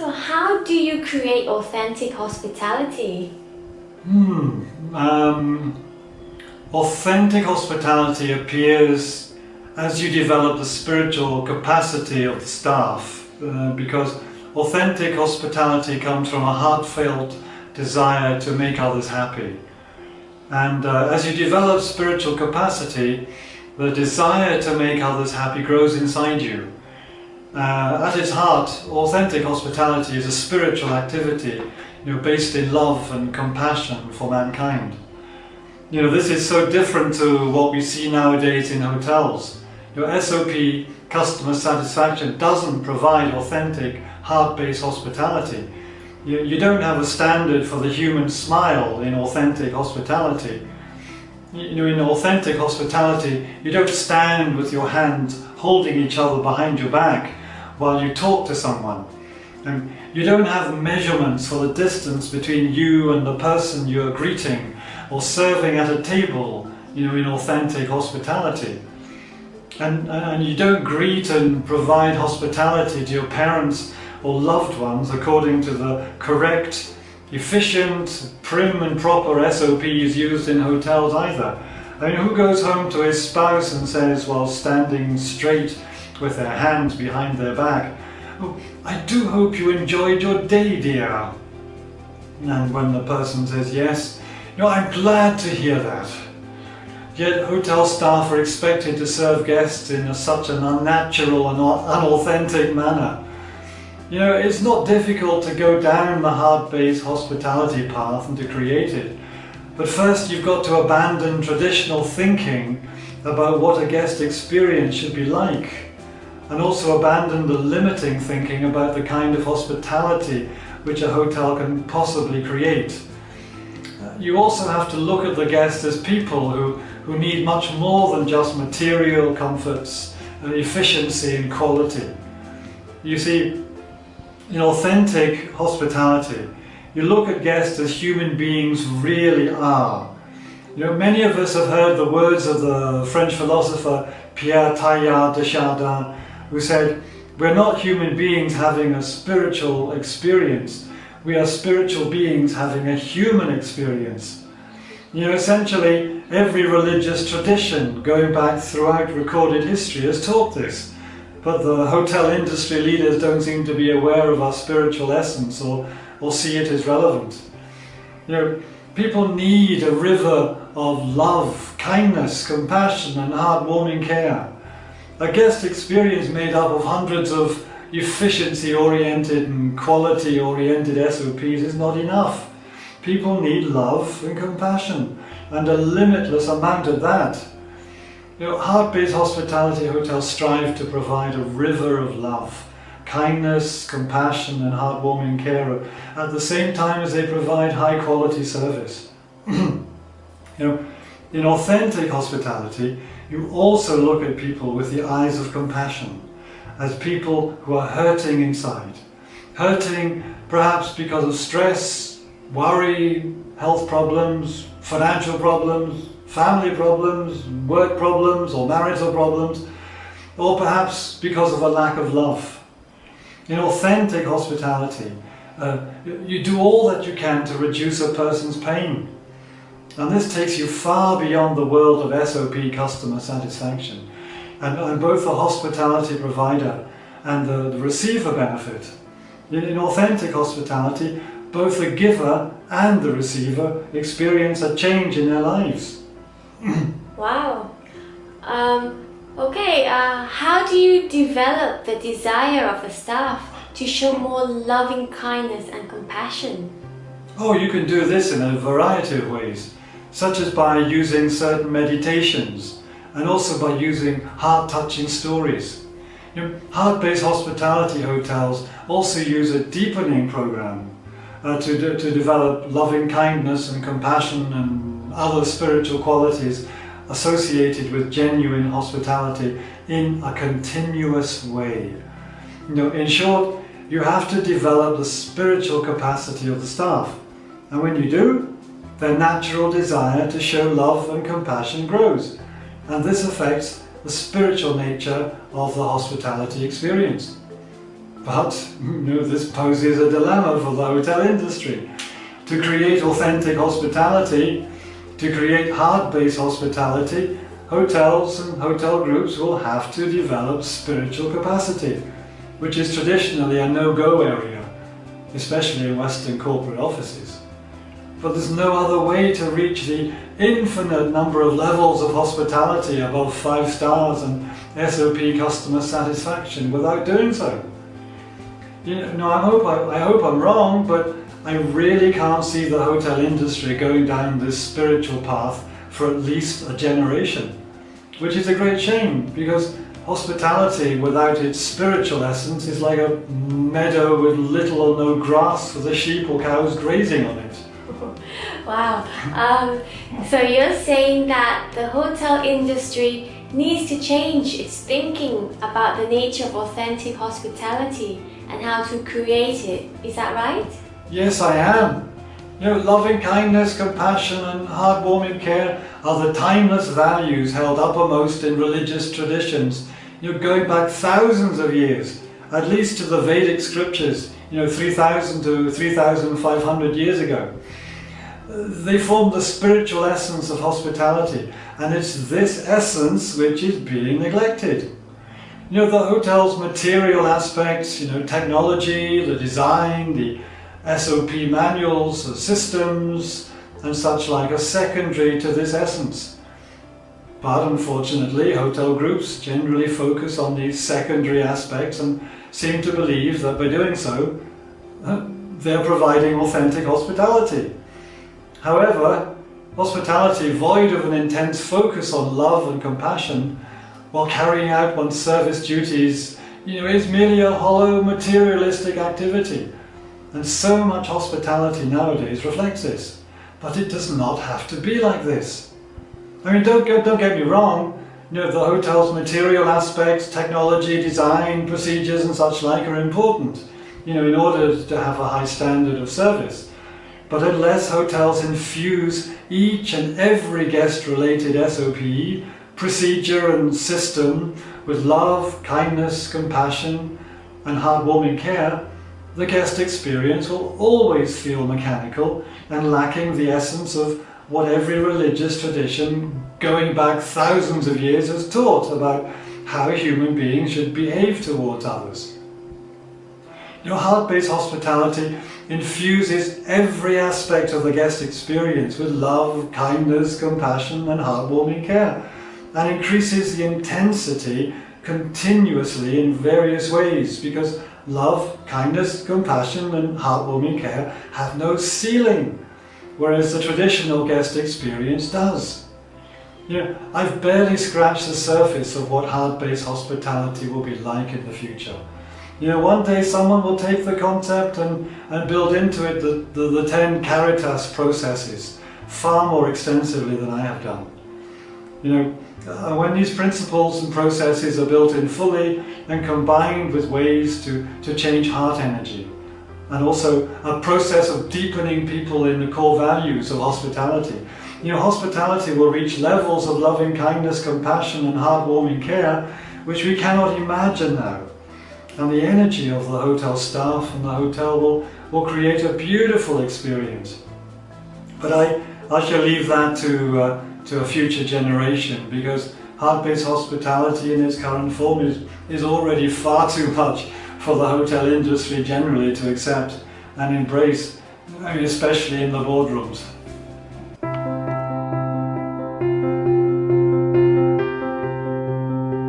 So how do you create authentic hospitality? Authentic hospitality appears as you develop the spiritual capacity of the staff, because authentic hospitality comes from a heartfelt desire to make others happy. And as you develop spiritual capacity, the desire to make others happy grows inside you. At its heart, authentic hospitality is a spiritual activity, based in love and compassion for mankind. This is so different to what we see nowadays in hotels. SOP, customer satisfaction, doesn't provide authentic, heart-based hospitality. You don't have a standard for the human smile in authentic hospitality. In authentic hospitality, you don't stand with your hands holding each other behind your back while you talk to someone. And you don't have measurements for the distance between you and the person you're greeting or serving at a table, in authentic hospitality. And you don't greet and provide hospitality to your parents or loved ones according to the correct, efficient, prim and proper SOPs used in hotels either. Who goes home to his spouse and says, while standing straight with their hands behind their back, "Oh, I do hope you enjoyed your day, dear." And when the person says yes, "I'm glad to hear that." Yet hotel staff are expected to serve guests in such an unnatural and unauthentic manner. It's not difficult to go down the heart-based hospitality path and to create it. But first you've got to abandon traditional thinking about what a guest experience should be like, and also abandon the limiting thinking about the kind of hospitality which a hotel can possibly create. You also have to look at the guest as people who need much more than just material comforts, efficiency and quality. You see, in authentic hospitality, you look at guests as human beings really are. Many of us have heard the words of the French philosopher Pierre Teilhard de Chardin, who said, "We're not human beings having a spiritual experience, we are spiritual beings having a human experience." Essentially, every religious tradition going back throughout recorded history has taught this. But the hotel industry leaders don't seem to be aware of our spiritual essence or see it as relevant. People need a river of love, kindness, compassion and heartwarming care. A guest experience made up of hundreds of efficiency-oriented and quality-oriented SOPs is not enough. People need love and compassion, and a limitless amount of that. Heart-based hospitality hotels strive to provide a river of love, kindness, compassion and heartwarming care at the same time as they provide high-quality service. In authentic hospitality, you also look at people with the eyes of compassion, as people who are hurting inside. Hurting perhaps because of stress, worry, health problems, financial problems, family problems, work problems or marital problems, or perhaps because of a lack of love. In authentic hospitality, you do all that you can to reduce a person's pain. And this takes you far beyond the world of SOP customer satisfaction. And both the hospitality provider and the receiver benefit. In authentic hospitality, both the giver and the receiver experience a change in their lives. Wow. How do you develop the desire of the staff to show more loving kindness and compassion? Oh, you can do this in a variety of ways, such as by using certain meditations and also by using heart-touching stories. Heart-based hospitality hotels also use a deepening program to develop loving kindness and compassion and other spiritual qualities associated with genuine hospitality in a continuous way. In short, you have to develop the spiritual capacity of the staff, and when you do, their natural desire to show love and compassion grows, and this affects the spiritual nature of the hospitality experience. But this poses a dilemma for the hotel industry. To create authentic hospitality, to create heart-based hospitality, hotels and hotel groups will have to develop spiritual capacity, which is traditionally a no-go area, especially in Western corporate offices. But there's no other way to reach the infinite number of levels of hospitality above 5 stars and SOP-Customer Satisfaction without doing so. I hope I'm wrong, but I really can't see the hotel industry going down this spiritual path for at least a generation, which is a great shame, because hospitality without its spiritual essence is like a meadow with little or no grass for the sheep or cows grazing on it. Wow. So you're saying that the hotel industry needs to change its thinking about the nature of authentic hospitality and how to create it. Is that right? Yes, I am. Loving kindness, compassion and heartwarming care are the timeless values held uppermost in religious traditions, going back thousands of years, at least to the Vedic scriptures, 3,000 to 3,500 years ago. They form the spiritual essence of hospitality, and it's this essence which is being neglected. The hotel's material aspects, technology, the design, the SOP manuals, the systems and such like are secondary to this essence. But unfortunately, hotel groups generally focus on these secondary aspects and seem to believe that by doing so, they're providing authentic hospitality. However, hospitality void of an intense focus on love and compassion while carrying out one's service duties, is merely a hollow materialistic activity. And so much hospitality nowadays reflects this. But it does not have to be like this. Don't get me wrong, the hotel's material aspects, technology, design, procedures and such like are important, in order to have a high standard of service. But unless hotels infuse each and every guest-related SOP, procedure and system with love, kindness, compassion and heartwarming care, the guest experience will always feel mechanical and lacking the essence of what every religious tradition going back thousands of years has taught about how human beings should behave towards others. Heart-based hospitality infuses every aspect of the guest experience with love, kindness, compassion and heartwarming care, and increases the intensity continuously in various ways, because love, kindness, compassion and heartwarming care have no ceiling, whereas the traditional guest experience does. I've barely scratched the surface of what heart-based hospitality will be like in the future. One day someone will take the concept and build into it the 10 caritas processes far more extensively than I have done. When these principles and processes are built in fully and combined with ways to change heart energy, and also a process of deepening people in the core values of hospitality, hospitality will reach levels of loving kindness, compassion and heartwarming care which we cannot imagine now. And the energy of the hotel staff and the hotel will create a beautiful experience. But I shall leave that to a future generation, because heart-based hospitality in its current form is already far too much for the hotel industry generally to accept and embrace, especially in the boardrooms.